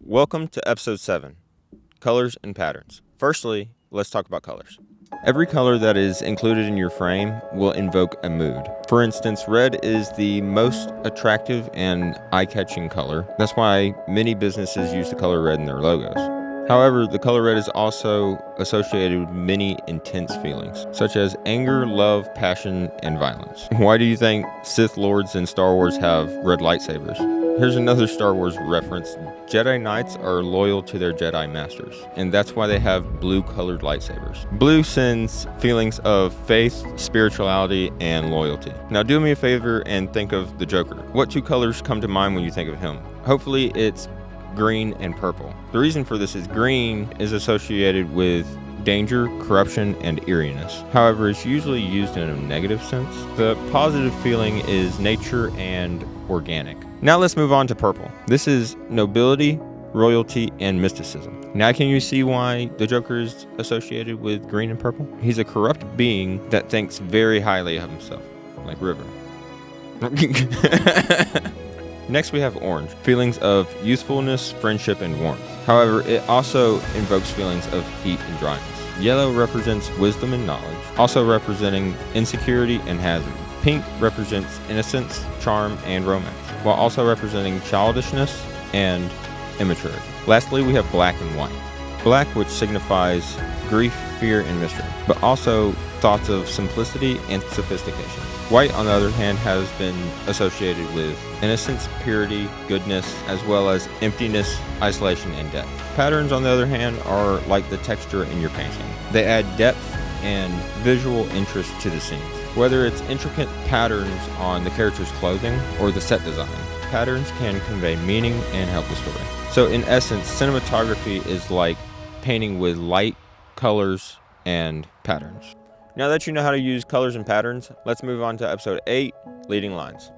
Welcome to episode 7, Colors and Patterns. Firstly, let's talk about colors. Every color that is included in your frame will invoke a mood. For instance, red is the most attractive and eye-catching color. That's why many businesses use the color red in their logos. However, the color red is also associated with many intense feelings, such as anger, love, passion, and violence. Why do you think Sith Lords in Star Wars have red lightsabers? Here's another Star Wars reference. Jedi Knights are loyal to their Jedi Masters, and that's why they have blue-colored lightsabers. Blue sends feelings of faith, spirituality, and loyalty. Now do me a favor and think of the Joker. What two colors come to mind when you think of him? Hopefully it's green and purple. The reason for this is green is associated with danger, corruption, and eeriness. However, it's usually used in a negative sense. The positive feeling is nature and organic. Now let's move on to purple. This is nobility, royalty, and mysticism. Now can you see why the Joker is associated with green and purple? He's a corrupt being that thinks very highly of himself, like River. Next we have orange, feelings of youthfulness, friendship, and warmth. However, it also invokes feelings of heat and dryness. Yellow represents wisdom and knowledge, also representing insecurity and hazard. Pink represents innocence, charm, and romance, while also representing childishness and immaturity. Lastly, we have black and white. Black, which signifies grief, fear, and mystery, but also thoughts of simplicity and sophistication. White, on the other hand, has been associated with innocence, purity, goodness, as well as emptiness, isolation, and death. Patterns, on the other hand, are like the texture in your painting. They add depth and visual interest to the scenes. Whether it's intricate patterns on the character's clothing or the set design, patterns can convey meaning and help the story. So in essence, cinematography is like painting with light, colors, and patterns. Now that you know how to use colors and patterns, let's move on to episode 8, Leading Lines.